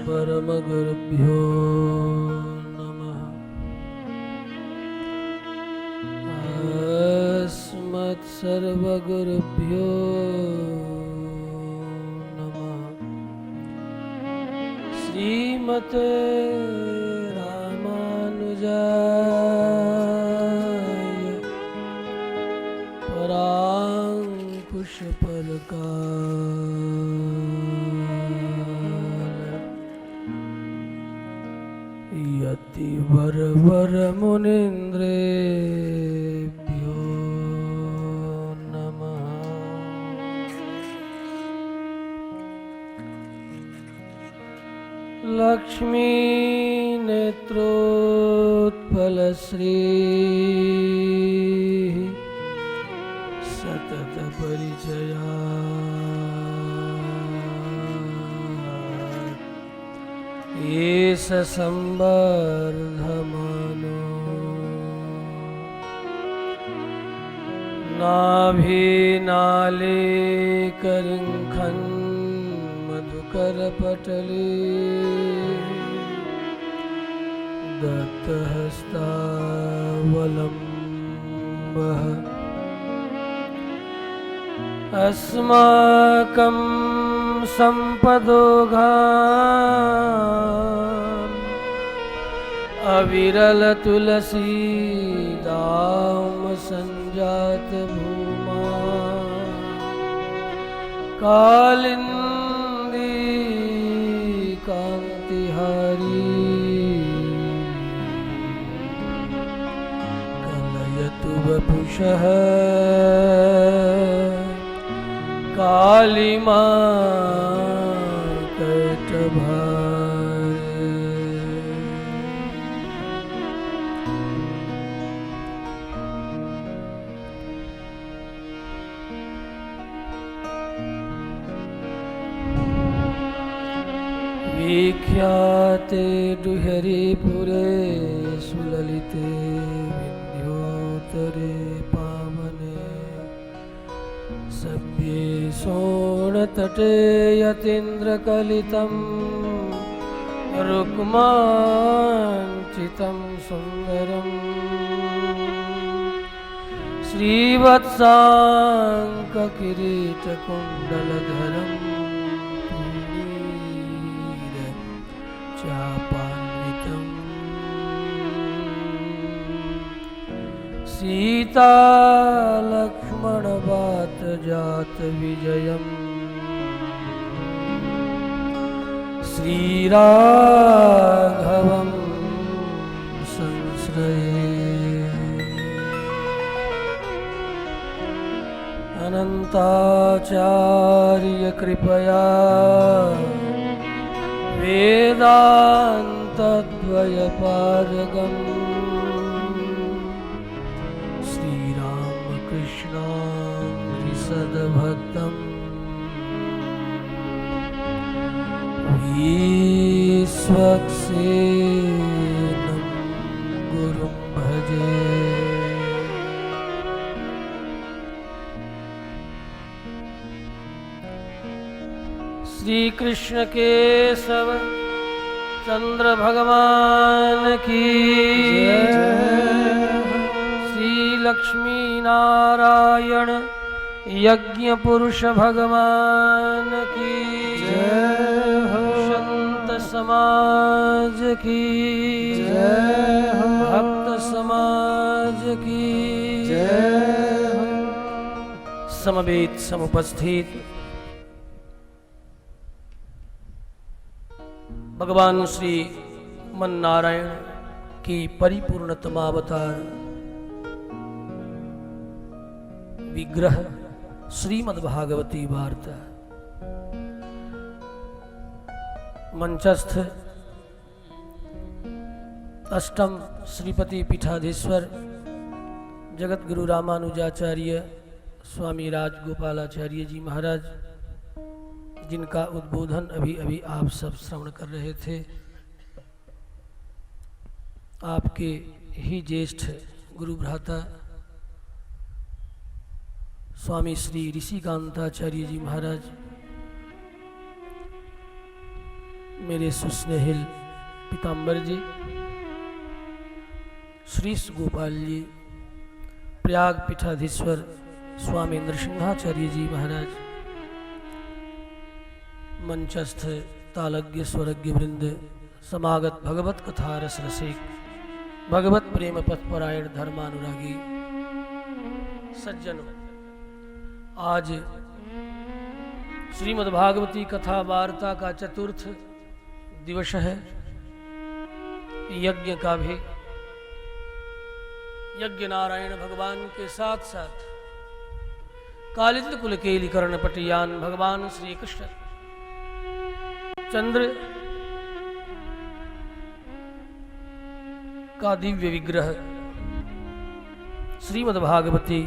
परमगुरुभ्यो नमः। अस्मत्सर्वगुरुभ्यो नमः। श्रीमते रामानुजाय पराङ्कुशपरकाल यतिवरवरमुनीन्द्रेभ्यो नमः। लक्ष्मीनेत्रोत्पलश्री सततपरिचया एष संवर्धमानो नाभिनाले करिंखन् मधुकरपटले दत्तहस्तावलम्बः अस्माकं सम्पदोघान् अविरल तुलसीदाम संजात भूमा कालिंदी कांतिहारी कलयतु वपुषः कालिमा कटभारे। विख्याते दुहरीपुरे सुललिते विन्ध्योत्तरे पावने सभ्ये सोणतटे यतीन्द्रकलितं रुक्माञ्चितं सुन्दरम् श्रीवत्साङ्ककिरीटकुण्डलधरं चापान्वितं सीतालक्ष्मणवातजातविजयम् श्रीराघवं संश्रये। अनन्ताचार्यकृपया वेदान्तद्वयपारगम् श्रीरामकृष्णाङ्घ्रिसद्भक्तं विश्वक्सेनं गुरुं भजे। श्री कृष्ण केशव चंद्र भगवान की श्री लक्ष्मी नारायण यज्ञ पुरुष भगवान की संत समाज की भक्त समाज की समवेत समुपस्थित भगवान श्री मन नारायण की परिपूर्णतम अवतार विग्रह श्रीमद्भागवती वार्ता मंचस्थ अष्टम श्रीपति पीठाधीश्वर जगत गुरु रामानुजाचार्य स्वामी राजगोपालाचार्य जी महाराज, जिनका उद्बोधन अभी अभी आप सब श्रवण कर रहे थे। आपके ही ज्येष्ठ गुरु भ्राता स्वामी श्री ऋषिकांताचार्य जी महाराज मेरे सुस्नेहिल पीताम्बर जी, श्री गोपाल जी, प्रयाग पीठाधीश्वर स्वामी नृसिंहाचार्य जी महाराज, मंचस्थ तालज्ञ स्वरज्ञ वृंद, समागत भगवत कथा रस रसिक, भगवत प्रेम पथपरायण धर्मानुरागी सज्जनों, आज श्रीमद् भागवती कथा वार्ता का चतुर्थ दिवस है। यज्ञ का भी यज्ञ नारायण भगवान के साथ साथ कालिंद कुल केली कर्ण पटियान भगवान श्री कृष्ण चंद्र का दिव्य विग्रह श्रीमद् भागवती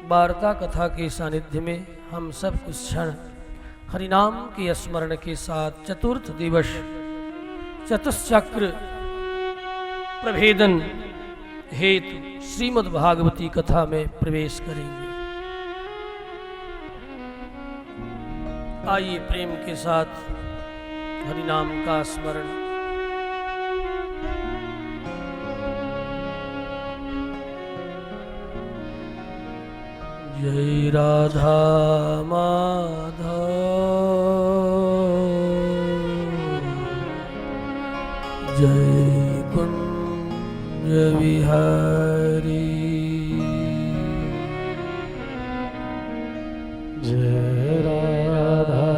वार्ता कथा के सानिध्य में हम सब कुछ क्षण हरिनाम के स्मरण के साथ चतुर्थ दिवस चतुश्चक्र प्रभेदन हेतु श्रीमद् भागवती कथा में प्रवेश करेंगे। आइए प्रेम के साथ हरिनाम का स्मरण। जय राधा माधव, जय कुंज विहारी, जय राधा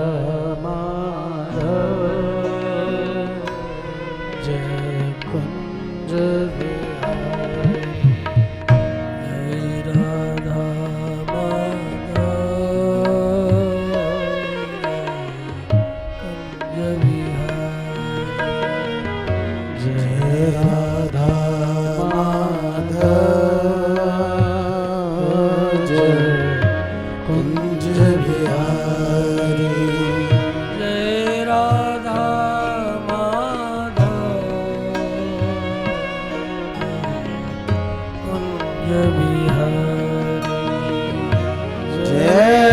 माधव, जय कुंज विहारी, जय राधा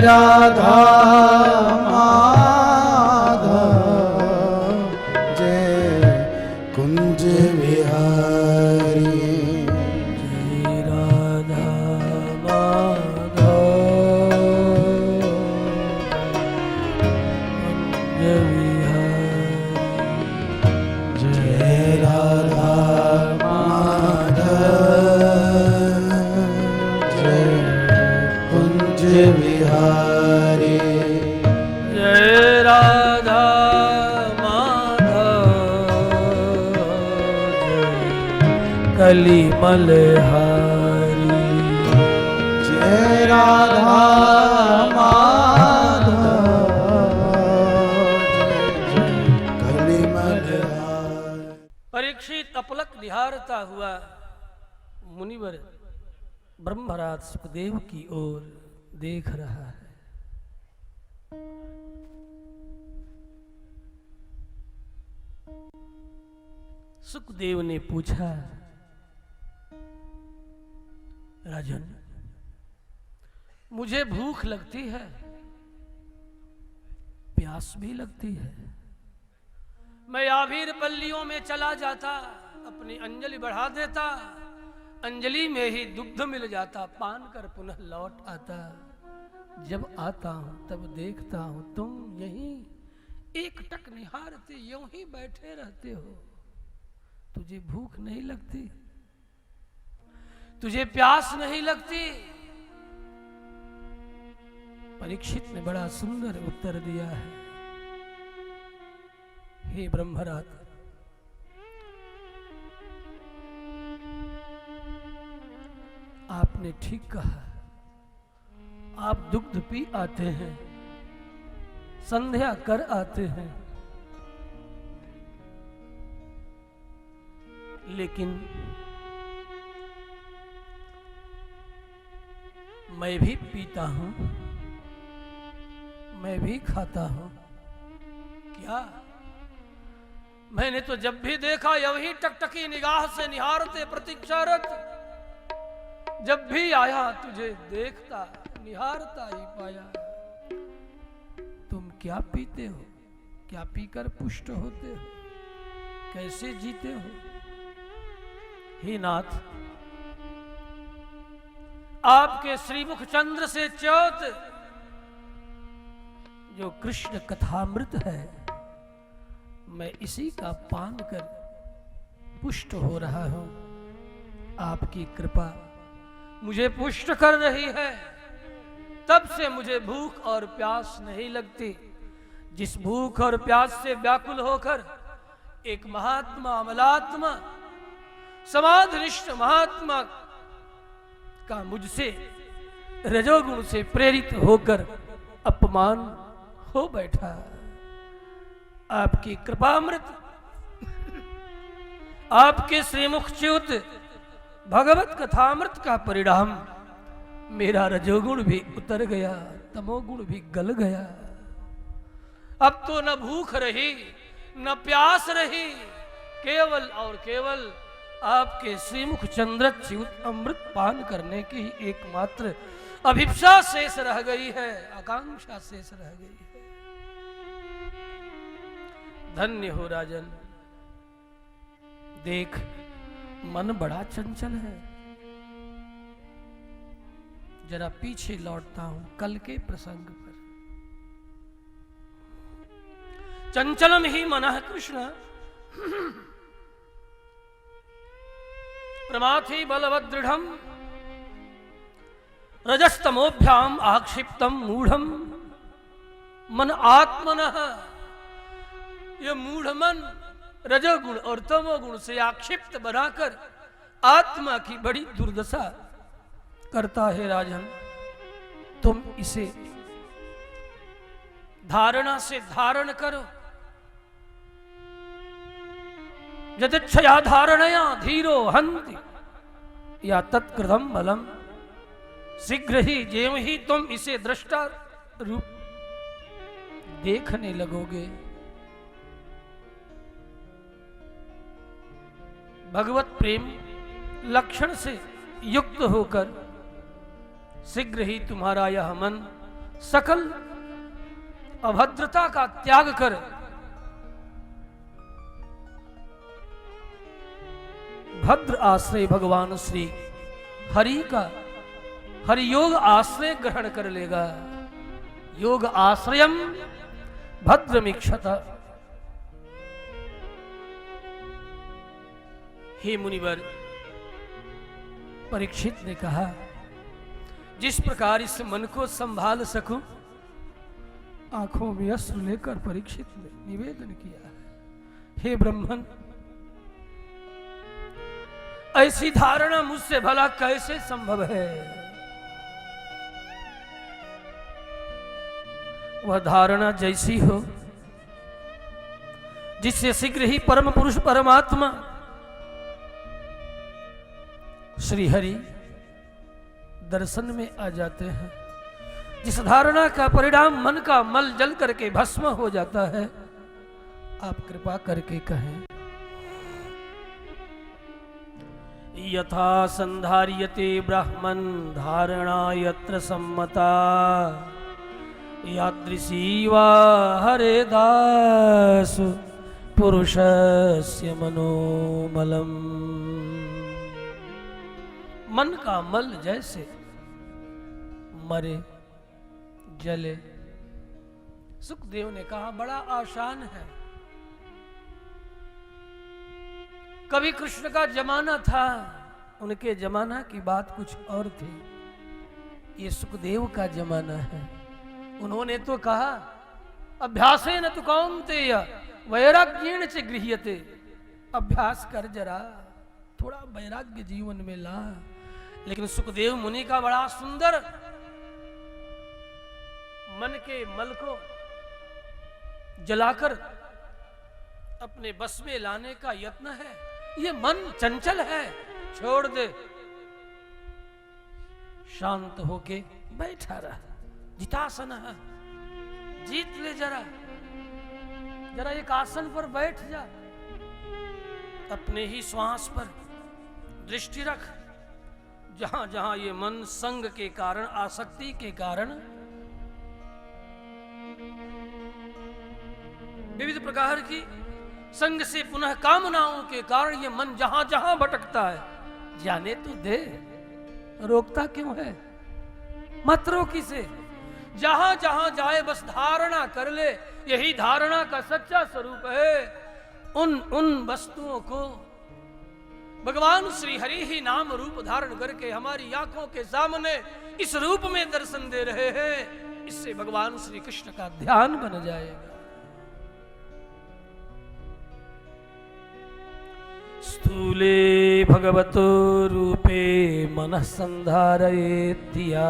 राधा माधव, जय कुंज विहारी, जय राधा माधव, कुंज विहारी, जय राधा माधव, जय कुंज विहारी, जय राधा माधव, कली मलहारी, जय राधा माधव, जय कली मलहारी। परीक्षित अपलक निहारता हुआ मुनिवर ब्रह्मराज सुखदेव की ओर देख रहा है। सुखदेव ने पूछा, राजन, मुझे भूख लगती है, प्यास भी लगती है। मैं आभीर पल्लियों में चला जाता, अपनी अंजलि बढ़ा देता, अंजलि में ही दुग्ध मिल जाता, पान कर पुनः लौट आता। जब आता हूं तब देखता हूं तुम यहीं एक टक निहारते यूं ही बैठे रहते हो। तुझे भूख नहीं लगती, तुझे प्यास नहीं लगती। परीक्षित ने बड़ा सुंदर उत्तर दिया है, हे ब्रह्मराज, आपने ठीक कहा। आप दुग्ध पी आते हैं, संध्या कर आते हैं, लेकिन मैं भी पीता हूं, मैं भी खाता हूं। क्या? मैंने तो जब भी देखा यही टकटकी निगाह से निहारते प्रतीक्षारत, जब भी आया तुझे देखता निहारता ही पाया। तुम क्या पीते हो, क्या पीकर पुष्ट होते हो? कैसे जीते हो? हे नाथ, आपके श्रीमुख चंद्र से च्योत जो कृष्ण कथामृत है, मैं इसी का पान कर पुष्ट हो रहा हूं। आपकी कृपा मुझे पुष्ट कर रही है, तब से मुझे भूख और प्यास नहीं लगती। जिस भूख और प्यास से व्याकुल होकर एक महात्मा, अमलात्मा, समाधिनिष्ठ महात्मा का मुझसे रजोगुण से प्रेरित होकर अपमान हो बैठा, आपकी कृपामृत, आपके श्रीमुखच्युत भगवत कथामृत का परिणाम मेरा रजोगुण भी उतर गया, तमोगुण भी गल गया। अब तो न भूख रही न प्यास रही, केवल और केवल आपके श्रीमुख चंद्रच्युत अमृत पान करने की ही एकमात्र अभिप्सा शेष रह गई है, आकांक्षा शेष रह गई है। धन्य हो राजन। देख, मन बड़ा चंचल है। जरा पीछे लौटता हूं कल के प्रसंग पर। चंचलम ही मनः कृष्ण प्रमाथि बलवदृढ़ रजस्तमोभ्याम आक्षिप्तम मूढ़म मन आत्मनः। यह मूढ़ मन रजोगुण और तमोगुण से आक्षिप्त बनाकर आत्मा की बड़ी दुर्दशा करता है राजन। तुम इसे धारणा से धारण करो। यदिच्छया धारणया धीरो हन्ति या तत्कृतम बलम। शीघ्र ही ज्यों ही तुम इसे दृष्टा रूप देखने लगोगे, भगवत प्रेम लक्षण से युक्त होकर शीघ्र ही तुम्हारा यह मन सकल अभद्रता का त्याग कर भद्र आश्रय भगवान श्री हरि का, हरि योग आश्रय ग्रहण कर लेगा। योग आश्रयम भद्रमीक्षत। हे मुनिवर, परीक्षित ने कहा, जिस प्रकार इस मन को संभाल सकूं, आंखों में अश्रु लेकर परीक्षित ने निवेदन किया, हे ब्रह्मन, ऐसी धारणा मुझसे भला कैसे संभव है? वह धारणा जैसी हो जिससे शीघ्र ही परम पुरुष परमात्मा श्री हरि दर्शन में आ जाते हैं, जिस धारणा का परिणाम मन का मल जल करके भस्म हो जाता है, आप कृपा करके कहें। यथा संधार्यते ब्राह्मण धारणा यत्र सम्मता यादृशी वा हरेदासु पुरुषस्य मनोमलम्। मन का मल जैसे मरे जले। सुखदेव ने कहा, बड़ा आसान है। कभी कृष्ण का जमाना था, उनके जमाना की बात कुछ और थी। ये सुखदेव का जमाना है। उन्होंने तो कहा, अभ्यासेन तु कौन्तेय वैराग्येण च गृह्यते। अभ्यास कर जरा, थोड़ा वैराग्य जीवन में ला। लेकिन सुखदेव मुनि का बड़ा सुंदर मन के मल को जलाकर अपने बस में लाने का यत्न है। ये मन चंचल है, छोड़ दे। शांत होके बैठा रहा, जितासन है, जीत ले जरा। जरा एक आसन पर बैठ जा, अपने ही श्वास पर दृष्टि रख। जहां जहां ये मन संग के कारण, आसक्ति के कारण विविध प्रकार की संग से पुनः कामनाओं के कारण ये मन जहां जहां भटकता है, जाने तो दे, रोकता क्यों है? मत रोक इसे, जहां जहां जाए बस धारणा कर ले, यही धारणा का सच्चा स्वरूप है। उन वस्तुओं को भगवान श्री हरि ही नाम रूप धारण करके हमारी आंखों के सामने इस रूप में दर्शन दे रहे हैं, इससे भगवान श्री कृष्ण का ध्यान बन जाएगा। स्थूले भगवतो रूपे मनः संधारयेत्या,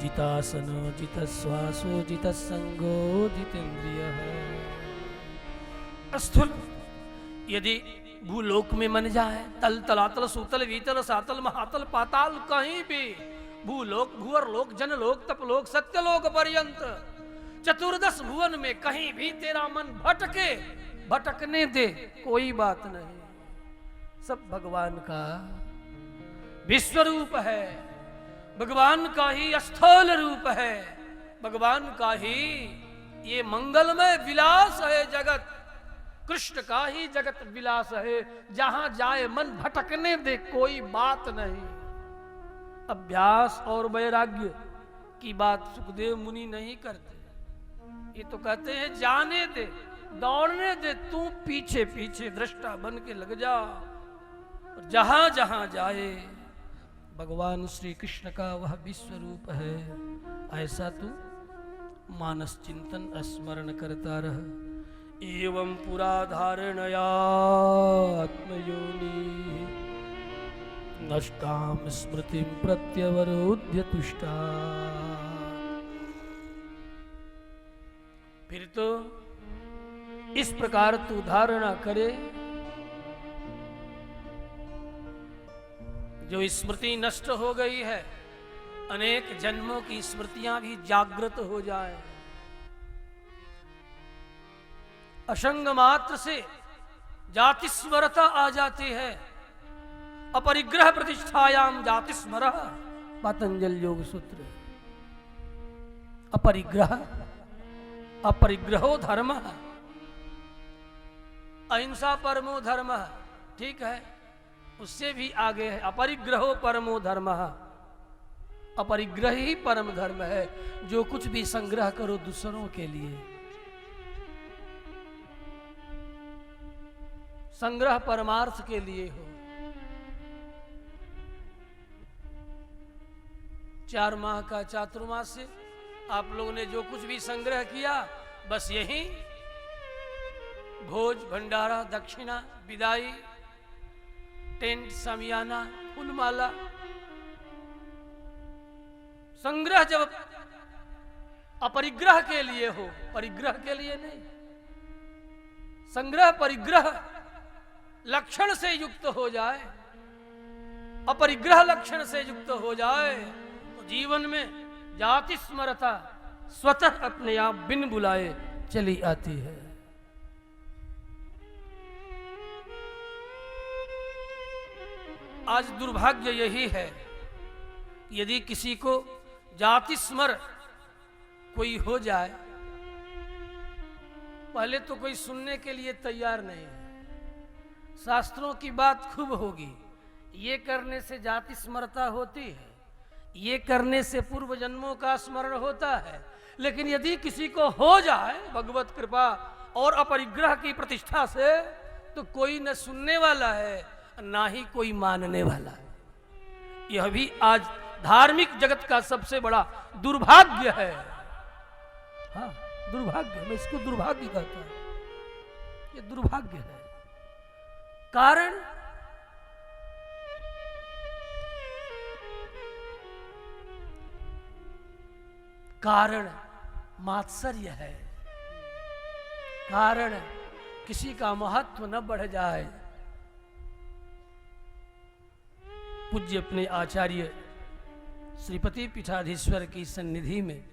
जितासनो जितश्वासो जितसंगो जितेन्द्रियः। स्थूल यदि भूलोक में मन जाए, तल तलातल सूतल वीतल सातल महातल पाताल, कहीं भी भूलोक भूअरलोक जनलोक तपलोक सत्यलोक पर्यंत चतुर्दश भुवन में कहीं भी तेरा मन भटके, भटकने दे, कोई बात नहीं। सब भगवान का विश्व रूप है, भगवान का ही स्थूल रूप है, भगवान का ही ये मंगलमय विलास है जगत, कृष्ण का ही जगत विलास है। जहां जाए मन भटकने दे, कोई बात नहीं। अभ्यास और वैराग्य की बात सुखदेव मुनि नहीं करते, ये तो कहते हैं जाने दे, दौड़ने दे, तू पीछे पीछे दृष्टा बन के लग जा। जहां जहां जाए भगवान श्री कृष्ण का वह विश्व रूप है, ऐसा तू मानस चिंतन स्मरण करता रह। एवं पुरा धारणया आत्मयोनि नष्टाम स्मृतिं प्रत्यवरोध्य तुष्टा। फिर तो इस प्रकार तू धारणा करे, जो स्मृति नष्ट हो गई है, अनेक जन्मों की स्मृतियां भी जागृत हो जाए। असंग मात्र से जाति स्मरता आ जाती है, अपरिग्रह प्रतिष्ठायाम जाति स्मर, पतंजल योग सूत्र। अपरिग्रह, अपरिग्रहो धर्म, अहिंसा परमो धर्म, ठीक है, उससे भी आगे है अपरिग्रहो परमो धर्म। अपरिग्रह ही परम धर्म है, जो कुछ भी संग्रह करो दूसरों के लिए। संग्रह परमार्थ के लिए हो। 4 माह का चातुर्मास से आप लोगों ने जो कुछ भी संग्रह किया, बस यही भोज भंडारा दक्षिणा विदाई टेंट समियाना फूलमाला। संग्रह जब अपरिग्रह के लिए हो, परिग्रह के लिए नहीं। संग्रह परिग्रह लक्षण से युक्त हो जाए, अपरिग्रह लक्षण से युक्त हो जाए, तो जीवन में जाति स्मरता स्वतः अपने आप बिन बुलाए चली आती है। आज दुर्भाग्य यही है, यदि किसी को जाति स्मर कोई हो जाए, पहले तो कोई सुनने के लिए तैयार नहीं है। शास्त्रों की बात खूब होगी, ये करने से जाति स्मरता होती है, ये करने से पूर्व जन्मों का स्मरण होता है। लेकिन यदि किसी को हो जाए भगवत कृपा और अपरिग्रह की प्रतिष्ठा से, तो कोई न सुनने वाला है ना ही कोई मानने वाला है। यह भी आज धार्मिक जगत का सबसे बड़ा दुर्भाग्य है। हाँ, दुर्भाग्य, मैं इसको दुर्भाग्य कहता हूं। ये दुर्भाग्य है। कारण कारण मात्सर्य है, कारण किसी का महत्व न बढ़ जाए। पूज्य अपने आचार्य श्रीपति पीठाधीश्वर की सन्निधि में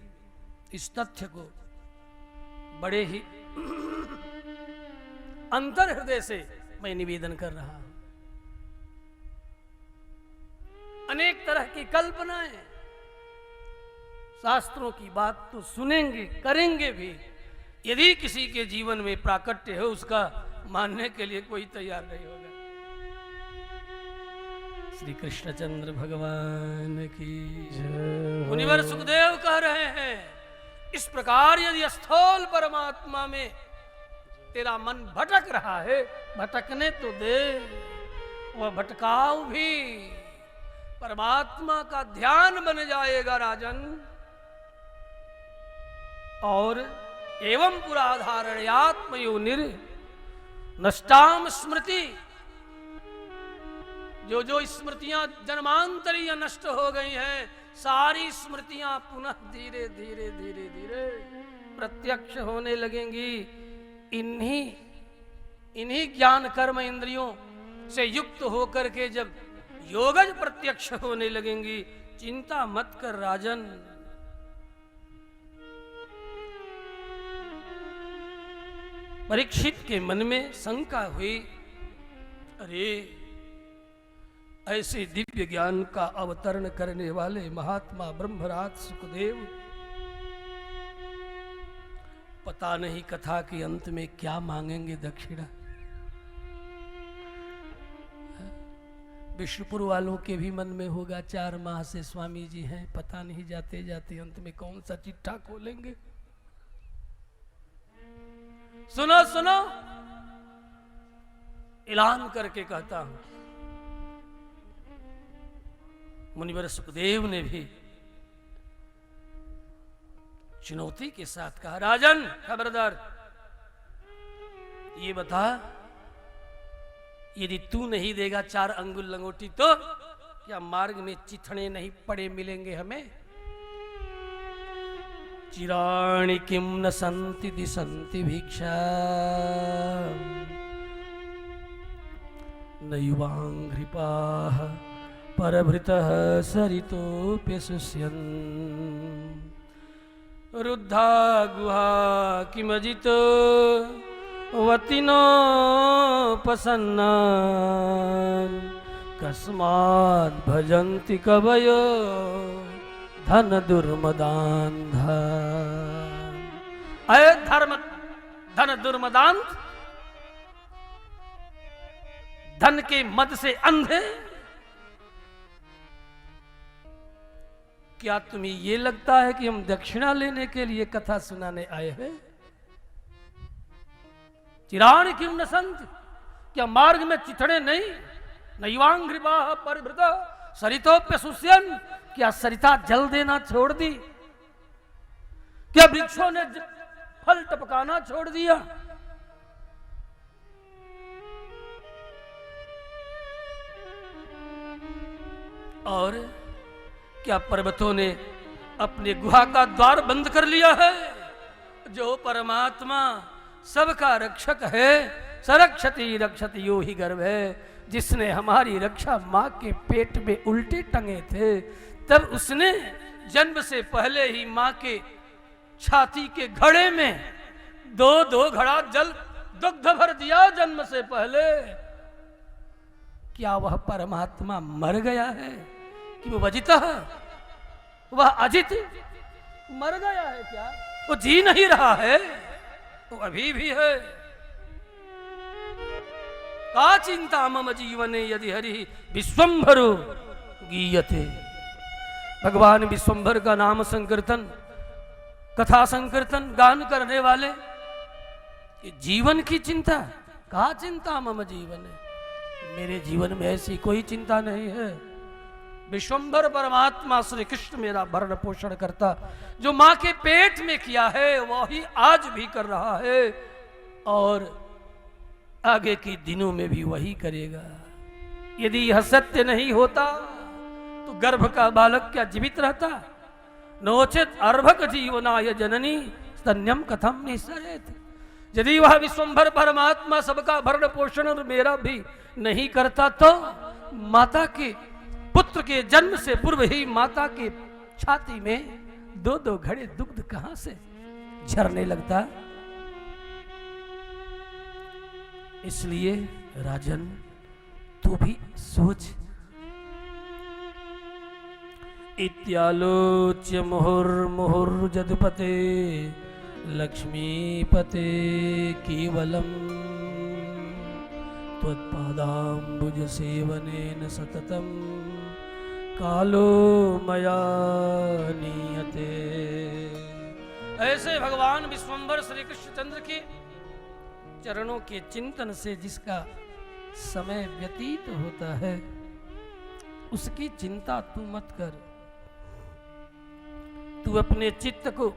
इस तथ्य को बड़े ही अंतर हृदय से मैं निवेदन कर रहा हूं। अनेक तरह की कल्पनाएं, शास्त्रों की बात तो सुनेंगे करेंगे भी, यदि किसी के जीवन में प्राकट्य हो उसका मानने के लिए कोई तैयार नहीं होगा। श्री कृष्णचंद्र भगवान की जय। मुनिवर सुखदेव कह रहे हैं, इस प्रकार यदि स्थूल परमात्मा में तेरा मन भटक रहा है, भटकने तो दे, वह भटकाव भी परमात्मा का ध्यान बन जाएगा राजन। और एवं पुराधारण्यात्मयोनिर नष्टाम स्मृति, जो स्मृतियां जन्मांतरीय नष्ट हो गई हैं, सारी स्मृतियां पुनः धीरे धीरे धीरे धीरे प्रत्यक्ष होने लगेंगी। इन्हीं ज्ञान कर्म इंद्रियों से युक्त होकर के जब योगज प्रत्यक्ष होने लगेंगी, चिंता मत कर राजन। परीक्षित के मन में शंका हुई, अरे ऐसे दिव्य ज्ञान का अवतरण करने वाले महात्मा ब्रह्मराज सुखदेव, पता नहीं कथा के अंत में क्या मांगेंगे दक्षिणा। विष्णुपुर वालों के भी मन में होगा, 4 माह से स्वामी जी हैं, पता नहीं जाते जाते अंत में कौन सा चिट्ठा खोलेंगे। सुनो सुनो, ऐलान करके कहता हूं। मुनिवर सुखदेव ने भी चुनौती के साथ कहा, राजन खबरदार, ये बता, यदि तू नहीं देगा 4 अंगुल लंगोटी तो क्या मार्ग में चिथड़े नहीं पड़े मिलेंगे हमें? चिराणि किम न संति दिशन्ति भिक्षा नैवांघ्रिपाः परभृतः सरितोऽप्यशुष्यन् रुद्धा गुहा किमजितो वतिनोपसन्ना कस्माद् भजन्ति कवयो धन दुर्मदान्ध। अय धन दुर्मदान्ध, धन के मद से अंधे, क्या तुम्हें ये लगता है कि हम दक्षिणा लेने के लिए कथा सुनाने आए हैं? चिराण क्यों न संत, क्या मार्ग में चिथड़े नहीं? नैवांघ्रिपाः परिभृतः सरितोऽप्यशुष्यन्, क्या सरिता जल देना छोड़ दी? क्या वृक्षों ने फल टपकाना छोड़ दिया? और क्या पर्वतों ने अपने गुहा का द्वार बंद कर लिया है? जो परमात्मा सबका रक्षक है, सरक्षति रक्षति यो ही गर्भ है, जिसने हमारी रक्षा माँ के पेट में उल्टे टंगे थे, तब उसने जन्म से पहले ही माँ के छाती के घड़े में 2-2 घड़ा जल दुग्ध भर दिया जन्म से पहले। क्या वह परमात्मा मर गया है कि वो वजिता है? वह अजित मर गया है क्या? वो जी नहीं रहा है, वो अभी भी है। का चिंता मम जीवने यदि हरि विश्वम्भरो गीयते। भगवान विश्वम्भर का नाम संकीर्तन, कथा संकीर्तन गान करने वाले, जीवन की चिंता, का चिंता मम जीवन, मेरे जीवन में ऐसी कोई चिंता नहीं है। विश्वम्भर परमात्मा श्री कृष्ण मेरा भरण पोषण करता, जो मां के पेट में किया है वही आज भी कर रहा है और आगे के दिनों में भी वही करेगा। यदि यह सत्य नहीं होता तो गर्भ का बालक क्या जीवित रहता? नोचित अर्भक जीवनाय जननी स्तन्यम कथम निःसरेत। यदि वह विश्वम्भर परमात्मा सबका भरण पोषण और मेरा भी नहीं करता तो माता के पुत्र के जन्म से पूर्व ही माता के छाती में 2-2 घड़े दुग्ध कहां से झरने लगता? इसलिए राजन तू भी सोच। इत्यालोच्य मुहुर्मुहुर्जदुपते लक्ष्मीपते केवलम त्वत्पादाम्बुज सेवनेन सततम कालो मया नीयते। ऐसे भगवान विश्वंभर श्री कृष्णचंद्र के चरणों के चिंतन से जिसका समय व्यतीत होता है उसकी चिंता तू मत कर। तू अपने चित्त को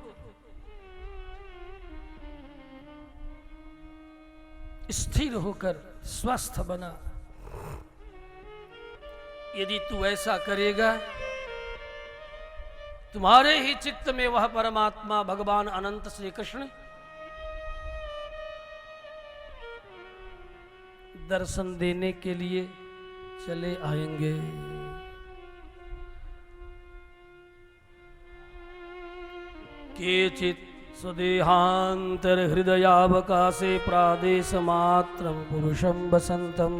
स्थिर होकर स्वस्थ बना। यदि तू ऐसा करेगा तुम्हारे ही चित्त में वह परमात्मा भगवान अनंत श्री कृष्ण दर्शन देने के लिए चले आएंगे। केचित् सुदेहांतर हृदयावकाशे प्रादेश मात्रं पुरुषं वसंतं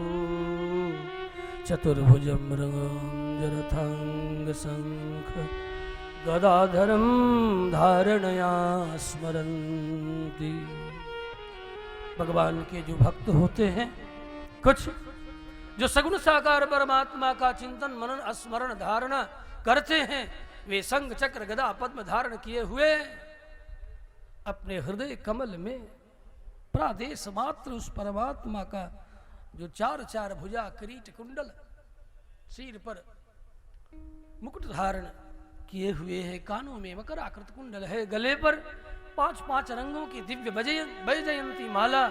चतुर्भुजं रथांग शंख गदाधरं धारणया स्मरन्ति। भगवान के जो भक्त होते हैं कुछ जो सगुण साकार परमात्मा का चिंतन मनन स्मरण धारणा करते हैं वे शंख चक्र गदा पद्म धारण किए हुए अपने हृदय कमल में प्रादेश मात्र उस परमात्मा का जो चार चार भुजा किरीट कुंडल सिर पर मुकुट धारण किए हुए हैं, कानों में मकर आकृत कुंडल है, गले पर पांच पांच रंगों की दिव्य वैजयंती माला,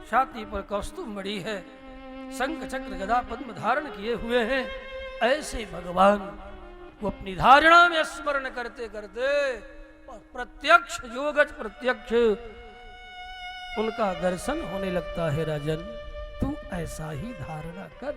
छाती पर कौस्तुभ मणि है, शंख चक्र गदा पद्म धारण किए हुए हैं। ऐसे भगवान को अपनी धारणा में स्मरण करते करते प्रत्यक्ष योगज प्रत्यक्ष उनका दर्शन होने लगता है। राजन तू ऐसा ही धारणा कर।